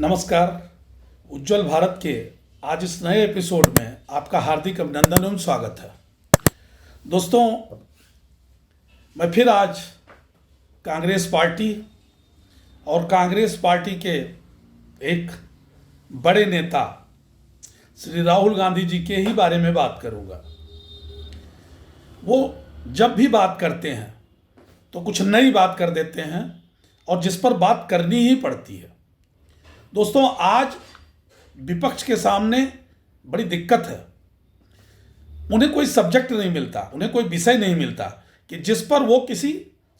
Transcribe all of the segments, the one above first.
नमस्कार। उज्जवल भारत के आज इस नए एपिसोड में आपका हार्दिक अभिनंदन एवं स्वागत है। दोस्तों, मैं फिर आज कांग्रेस पार्टी और कांग्रेस पार्टी के एक बड़े नेता श्री राहुल गांधी जी के ही बारे में बात करूंगा। वो जब भी बात करते हैं तो कुछ नई बात कर देते हैं और जिस पर बात करनी ही पड़ती है। दोस्तों, आज विपक्ष के सामने बड़ी दिक्कत है। उन्हें कोई सब्जेक्ट नहीं मिलता, उन्हें कोई विषय नहीं मिलता कि जिस पर वो किसी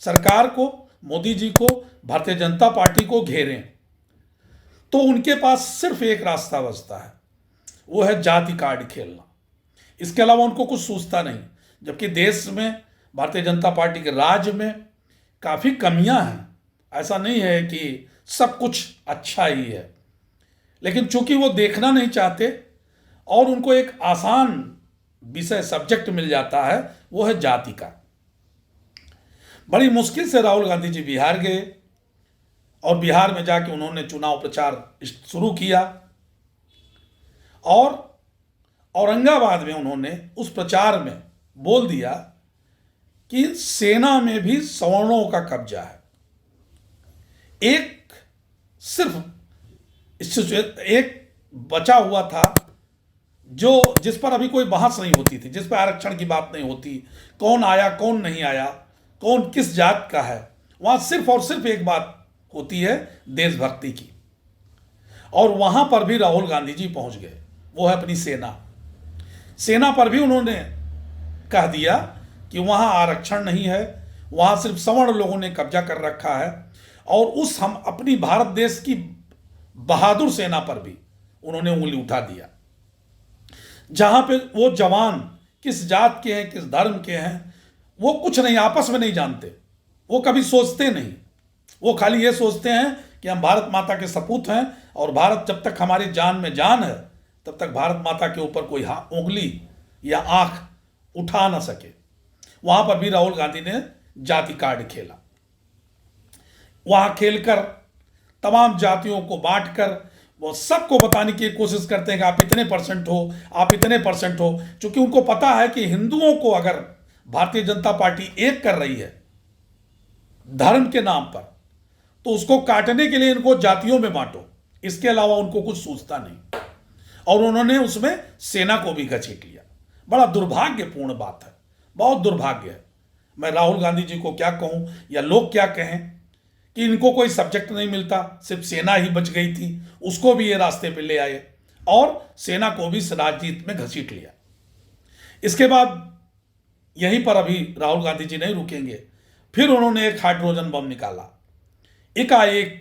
सरकार को, मोदी जी को, भारतीय जनता पार्टी को घेरें। तो उनके पास सिर्फ एक रास्ता बचता है, वो है जाति कार्ड खेलना। इसके अलावा उनको कुछ सूझता नहीं। जबकि देश में, भारतीय जनता पार्टी के राज में काफ़ी कमियां हैं। ऐसा नहीं है कि सब कुछ अच्छा ही है, लेकिन चूंकि वो देखना नहीं चाहते और उनको एक आसान विषय, सब्जेक्ट मिल जाता है, वो है जाति का। बड़ी मुश्किल से राहुल गांधी जी बिहार गए और बिहार में जाके उन्होंने चुनाव प्रचार शुरू किया और औरंगाबाद में उन्होंने उस प्रचार में बोल दिया कि सेना में भी सवर्णों का कब्जा है। एक बचा हुआ था जिस पर अभी कोई बहस नहीं होती थी, जिस पर आरक्षण की बात नहीं होती, कौन आया कौन नहीं आया, कौन किस जात का है। वहां सिर्फ और सिर्फ एक बात होती है, देशभक्ति की। और वहां पर भी राहुल गांधी जी पहुंच गए। वो है अपनी सेना पर भी उन्होंने कह दिया कि वहां आरक्षण नहीं है, वहां सिर्फ सवर्ण लोगों ने कब्जा कर रखा है। और हम अपनी भारत देश की बहादुर सेना पर भी उन्होंने उंगली उठा दिया। जहां पे वो जवान किस जात के हैं, किस धर्म के हैं, वो कुछ नहीं, आपस में नहीं जानते, वो कभी सोचते नहीं। वो खाली ये सोचते हैं कि हम भारत माता के सपूत हैं और भारत जब तक हमारी जान में जान है तब तक भारत माता के ऊपर कोई उंगली या आंख उठा ना सके। वहां पर भी राहुल गांधी ने जाति कार्ड खेला। वहां खेलकर तमाम जातियों को बांटकर वो सबको बताने की कोशिश करते हैं कि आप इतने परसेंट हो, आप इतने परसेंट हो। क्योंकि उनको पता है कि हिंदुओं को अगर भारतीय जनता पार्टी एक कर रही है धर्म के नाम पर, तो उसको काटने के लिए इनको जातियों में बांटो। इसके अलावा उनको कुछ सूझता नहीं। और उन्होंने उसमें सेना को भी घसीट लिया। बड़ा दुर्भाग्यपूर्ण बात है, बहुत दुर्भाग्य है। मैं राहुल गांधी जी को क्या कहूं या लोग क्या कहें कि इनको कोई सब्जेक्ट नहीं मिलता, सिर्फ सेना ही बच गई थी, उसको भी ये रास्ते पे ले आए और सेना को भी राजनीति में घसीट लिया। इसके बाद यहीं पर अभी राहुल गांधी जी नहीं रुकेंगे। फिर उन्होंने एक हाइड्रोजन बम निकाला। एकाएक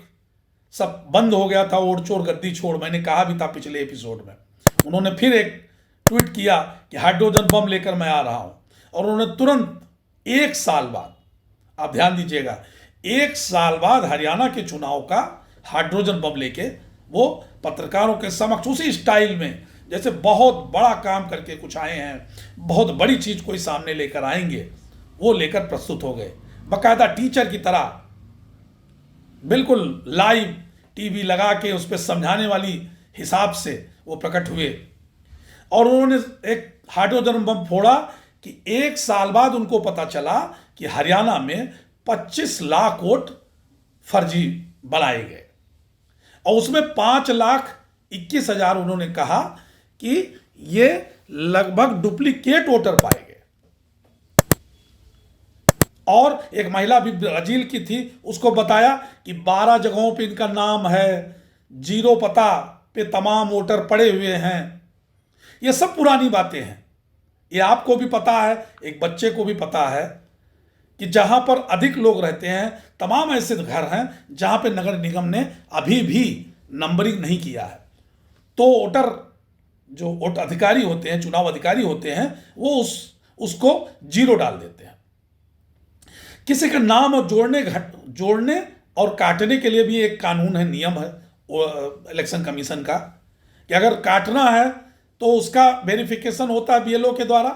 सब बंद हो गया था, ओढ़ चोर गद्दी छोड़, मैंने कहा भी था पिछले एपिसोड में। उन्होंने फिर एक ट्वीट किया कि हाइड्रोजन बम लेकर मैं आ रहा हूं। और उन्होंने तुरंत 1 साल बाद, आप ध्यान दीजिएगा, 1 साल बाद हरियाणा के चुनाव का हाइड्रोजन बम लेके वो पत्रकारों के समक्ष उसी स्टाइल में, जैसे बहुत बड़ा काम करके कुछ आए हैं, बहुत बड़ी चीज कोई सामने लेकर आएंगे, वो लेकर प्रस्तुत हो गए। बाकायदा टीचर की तरह बिल्कुल लाइव टीवी लगा के उस पर समझाने वाली हिसाब से वो प्रकट हुए। और उन्होंने एक हाइड्रोजन बम फोड़ा कि 1 साल बाद उनको पता चला कि हरियाणा में 25 लाख वोट फर्जी बनाए गए और उसमें 5,21,000 उन्होंने कहा कि ये लगभग डुप्लीकेट वोटर पाए गए। और एक महिला भी ब्राजील की थी, उसको बताया कि 12 जगहों पे इनका नाम है, 0 पता पे तमाम वोटर पड़े हुए हैं। ये सब पुरानी बातें हैं। ये आपको भी पता है, एक बच्चे को भी पता है कि जहां पर अधिक लोग रहते हैं, तमाम ऐसे घर हैं जहां पे नगर निगम ने अभी भी नंबरिंग नहीं किया है। तो वोटर, जो वोट अधिकारी होते हैं, चुनाव अधिकारी होते हैं, वो उसको 0 डाल देते हैं। किसी का नाम और जोड़ने और काटने के लिए भी एक कानून है, नियम है इलेक्शन कमीशन का, कि अगर काटना है तो उसका वेरिफिकेशन होता है बीएलओ के द्वारा,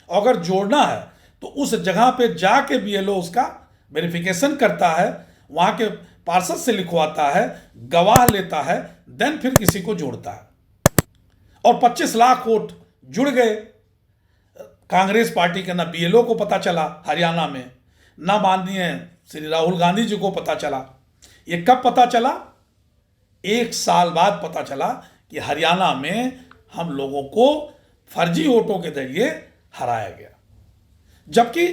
और अगर जोड़ना है तो उस जगह पे जाके बीएलओ उसका वेरिफिकेशन करता है। वहाँ के पार्षद से लिखवाता है, गवाह लेता है, देन फिर किसी को जोड़ता है। और 25 लाख वोट जुड़ गए। कांग्रेस पार्टी के ना बीएलओ को पता चला हरियाणा में, ना माननीय श्री राहुल गांधी जी को पता चला। ये कब पता चला? 1 साल बाद पता चला कि हरियाणा में हम लोगों को फर्जी वोटों के जरिए हराया गया, जबकि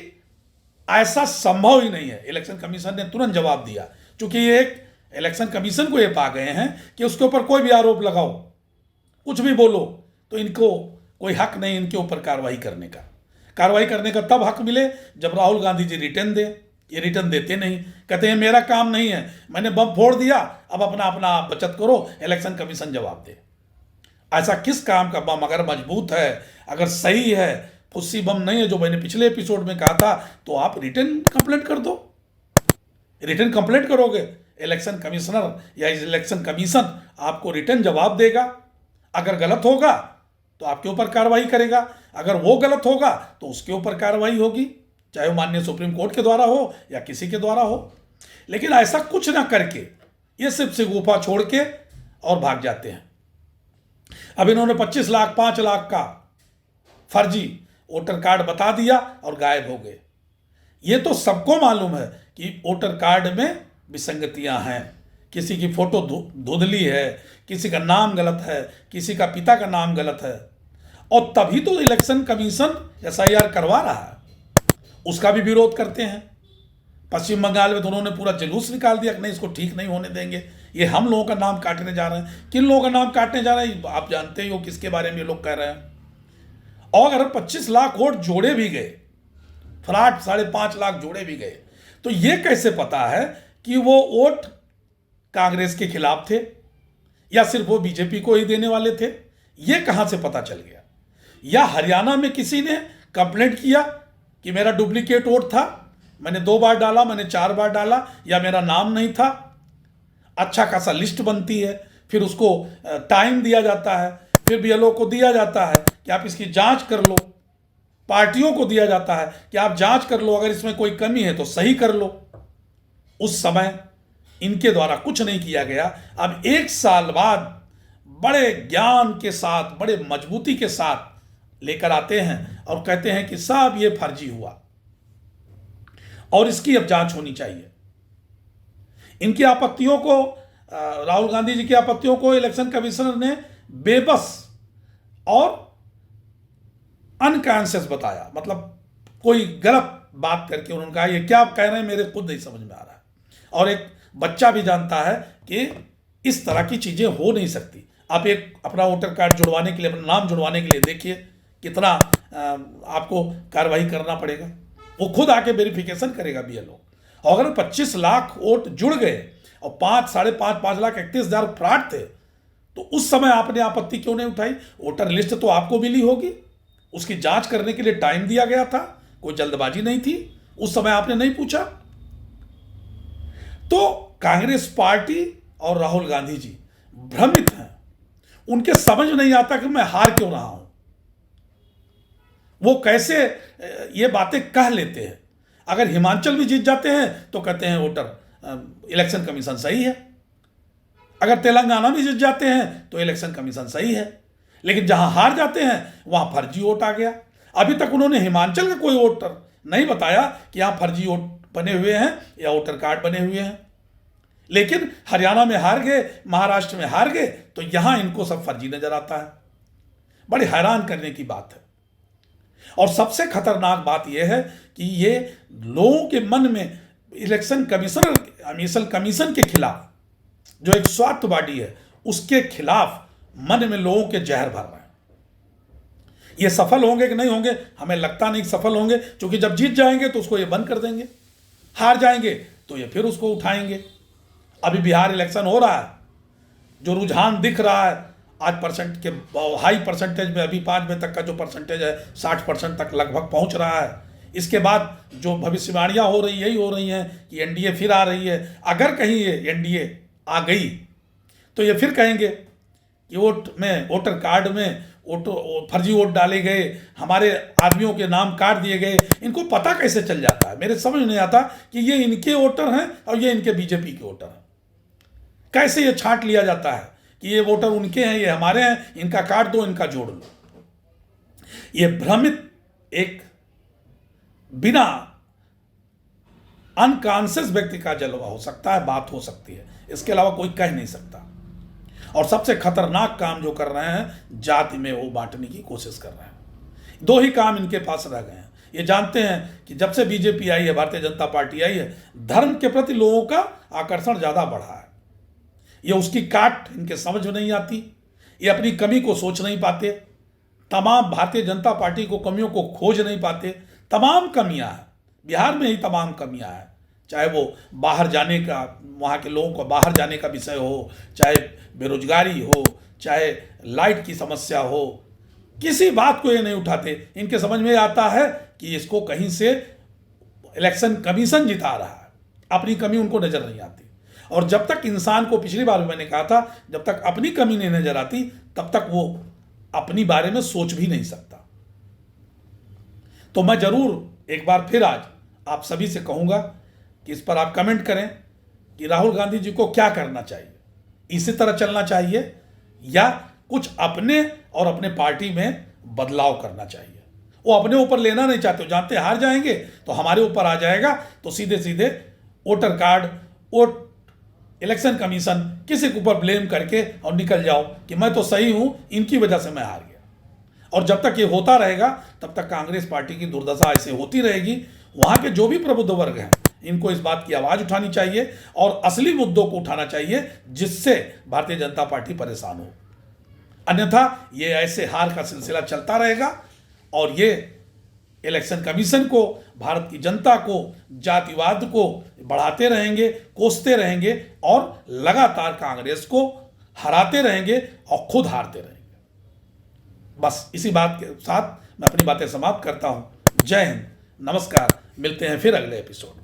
ऐसा संभव ही नहीं है। इलेक्शन कमीशन ने तुरंत जवाब दिया, क्योंकि ये एक इलेक्शन कमीशन को ये पा गए हैं कि उसके ऊपर कोई भी आरोप लगाओ, कुछ भी बोलो, तो इनको कोई हक नहीं इनके ऊपर कार्रवाई करने का। कार्रवाई करने का तब हक मिले जब राहुल गांधी जी रिटर्न दे। ये रिटर्न देते नहीं, कहते हैं मेरा काम नहीं है, मैंने बम फोड़ दिया, अब अपना अपना बचत करो, इलेक्शन कमीशन जवाब दे। ऐसा किस काम का बम? अगर मजबूत है, अगर सही है, फुस्सी बम नहीं है, जो मैंने पिछले एपिसोड में कहा था, तो आप रिटर्न कंप्लेंट कर दो। रिटर्न कंप्लेंट करोगे, इलेक्शन कमिश्नर या इलेक्शन कमीशन आपको रिटर्न जवाब देगा। अगर गलत होगा तो आपके ऊपर कार्रवाई करेगा, अगर वो गलत होगा तो उसके ऊपर कार्रवाई होगी, चाहे वो माननीय सुप्रीम कोर्ट के द्वारा हो या किसी के द्वारा हो। लेकिन ऐसा कुछ ना करके ये सिर्फ सिगुफा छोड़ के और भाग जाते हैं। अब इन्होंने 25 लाख 5 लाख का फर्जी वोटर कार्ड बता दिया और गायब हो गए। ये तो सबको मालूम है कि वोटर कार्ड में विसंगतियां हैं, किसी की फोटो धुंधली है, किसी का नाम गलत है, किसी का पिता का नाम गलत है, और तभी तो इलेक्शन कमीशन एसआईआर करवा रहा है। उसका भी विरोध करते हैं। पश्चिम बंगाल में तो उन्होंने पूरा जुलूस निकाल दिया कि नहीं, इसको ठीक नहीं होने देंगे, ये हम लोगों का नाम काटने जा रहे हैं। किन लोगों का नाम काटने जा रहे हैं आप जानते ही हो, किसके बारे में ये लोग कह रहे हैं। और अगर 25 लाख वोट जोड़े भी गए, फ्रॉड 5.5 लाख जोड़े भी गए, तो ये कैसे पता है कि वो वोट कांग्रेस के खिलाफ थे या सिर्फ वो बीजेपी को ही देने वाले थे? ये कहां से पता चल गया? या हरियाणा में किसी ने कंप्लेंट किया कि मेरा डुप्लीकेट वोट था, मैंने 2 बार डाला, मैंने 4 बार डाला, या मेरा नाम नहीं था? अच्छा खासा लिस्ट बनती है, फिर उसको टाइम दिया जाता है, फिर बीएलओ को दिया जाता है कि आप इसकी जांच कर लो, पार्टियों को दिया जाता है कि आप जांच कर लो, अगर इसमें कोई कमी है तो सही कर लो। उस समय इनके द्वारा कुछ नहीं किया गया। अब 1 साल बाद बड़े ज्ञान के साथ, बड़े मजबूती के साथ लेकर आते हैं और कहते हैं कि साहब ये फर्जी हुआ और इसकी अब जांच होनी चाहिए। इनकी आपत्तियों को, राहुल गांधी जी की आपत्तियों को इलेक्शन कमिश्नर ने बेबस और अनकॉन्शियस बताया, मतलब कोई गलत बात करके उन्होंने कहा ये क्या आप कह रहे हैं, मेरे खुद नहीं समझ में आ रहा है। और एक बच्चा भी जानता है कि इस तरह की चीजें हो नहीं सकती। आप एक अपना वोटर कार्ड जुड़वाने के लिए, अपना नाम जुड़वाने के लिए देखिए कितना आपको कार्रवाई करना पड़ेगा। वो खुद आके वेरिफिकेशन करेगा बीएलओ। और अगर 25 लाख वोट जुड़ गए और 5 लाख 31,000 फ्रॉड थे, तो उस समय आपने आपत्ति क्यों नहीं उठाई? वोटर लिस्ट तो आपको मिली होगी, उसकी जांच करने के लिए टाइम दिया गया था, कोई जल्दबाजी नहीं थी, उस समय आपने नहीं पूछा। तो कांग्रेस पार्टी और राहुल गांधी जी भ्रमित हैं, उनके समझ नहीं आता कि मैं हार क्यों रहा हूं। वो कैसे ये बातें कह लेते हैं। अगर हिमाचल भी जीत जाते हैं तो कहते हैं वोटर इलेक्शन कमीशन सही है, अगर तेलंगाना भी जीत जाते हैं तो इलेक्शन कमीशन सही है, लेकिन जहां हार जाते हैं वहां फर्जी वोट आ गया। अभी तक उन्होंने हिमाचल का कोई वोटर नहीं बताया कि यहां फर्जी वोट बने हुए हैं या वोटर कार्ड बने हुए हैं। लेकिन हरियाणा में हार गए, महाराष्ट्र में हार गए, तो यहां इनको सब फर्जी नजर आता है। बड़ी हैरान करने की बात है। और सबसे खतरनाक बात यह है कि ये लोगों के मन में इलेक्शन कमीशन के खिलाफ, जो एक स्वार्थवादी है, उसके खिलाफ मन में लोगों के जहर भर रहे हैं। ये सफल होंगे कि नहीं होंगे हमें लगता नहीं सफल होंगे, क्योंकि जब जीत जाएंगे तो उसको ये बंद कर देंगे, हार जाएंगे तो ये फिर उसको उठाएंगे। अभी बिहार इलेक्शन हो रहा है, जो रुझान दिख रहा है आज परसेंट के हाई परसेंटेज में, अभी 5 बजे तक का जो परसेंटेज है 60% तक लगभग पहुंच रहा है। इसके बाद जो भविष्यवाणियां हो रही यही हो रही हैं कि एनडीए फिर आ रही है। अगर कहीं ये एनडीए आ गई तो ये फिर कहेंगे कि वोटर कार्ड में फर्जी वोट डाले गए, हमारे आदमियों के नाम काट दिए गए। इनको पता कैसे चल जाता है? मेरे समझ नहीं आता कि ये इनके वोटर हैं और ये इनके बीजेपी के वोटर हैं। कैसे ये छांट लिया जाता है कि ये वोटर उनके हैं, ये हमारे हैं, इनका काट दो, इनका जोड़ लो। ये भ्रमित एक बिना अनकॉन्शियस व्यक्ति का जलवा हो सकता है, बात हो सकती है, इसके अलावा कोई कह नहीं सकता। और सबसे खतरनाक काम जो कर रहे हैं, जाति में वो बांटने की कोशिश कर रहे हैं। दो ही काम इनके पास रह गए हैं। ये जानते हैं कि जब से बीजेपी आई है, भारतीय जनता पार्टी आई है, धर्म के प्रति लोगों का आकर्षण ज्यादा बढ़ा है। ये उसकी काट इनके समझ में नहीं आती, ये अपनी कमी को सोच नहीं पाते, तमाम भारतीय जनता पार्टी को कमियों को खोज नहीं पाते। तमाम कमियां हैं बिहार में, ही तमाम कमियां हैं, चाहे वो बाहर जाने का, वहाँ के लोगों को बाहर जाने का विषय हो, चाहे बेरोजगारी हो, चाहे लाइट की समस्या हो, किसी बात को ये नहीं उठाते। इनके समझ में आता है कि इसको कहीं से इलेक्शन कमीशन जिता रहा है, अपनी कमी उनको नजर नहीं आती। और जब तक इंसान को, पिछली बार मैंने कहा था, जब तक अपनी कमी नहीं नजर आती तब तक वो अपनी बारे में सोच भी नहीं सकता। तो मैं जरूर एक बार फिर आज आप सभी से कहूंगा कि इस पर आप कमेंट करें कि राहुल गांधी जी को क्या करना चाहिए, इसी तरह चलना चाहिए या कुछ अपने और अपने पार्टी में बदलाव करना चाहिए। वो अपने ऊपर लेना नहीं चाहते, जानते हार जाएंगे तो हमारे ऊपर आ जाएगा, तो सीधे सीधे voter card, vote, election commission, किसी के ऊपर ब्लेम करके और निकल जाओ कि मैं तो सही हूं, इनकी वजह से मैं हार गया। और जब तक ये होता रहेगा तब तक कांग्रेस पार्टी की दुर्दशा ऐसे होती रहेगी। वहां के जो भी प्रबुद्ध वर्ग हैं, इनको इस बात की आवाज उठानी चाहिए और असली मुद्दों को उठाना चाहिए जिससे भारतीय जनता पार्टी परेशान हो। अन्यथा ये ऐसे हार का सिलसिला चलता रहेगा और ये इलेक्शन कमीशन को, भारत की जनता को, जातिवाद को बढ़ाते रहेंगे, कोसते रहेंगे और लगातार कांग्रेस को हराते रहेंगे और खुद हारते रहेंगे। बस इसी बात के साथ मैं अपनी बातें समाप्त करता हूं। जय हिंद, नमस्कार, मिलते हैं फिर अगले एपिसोड में।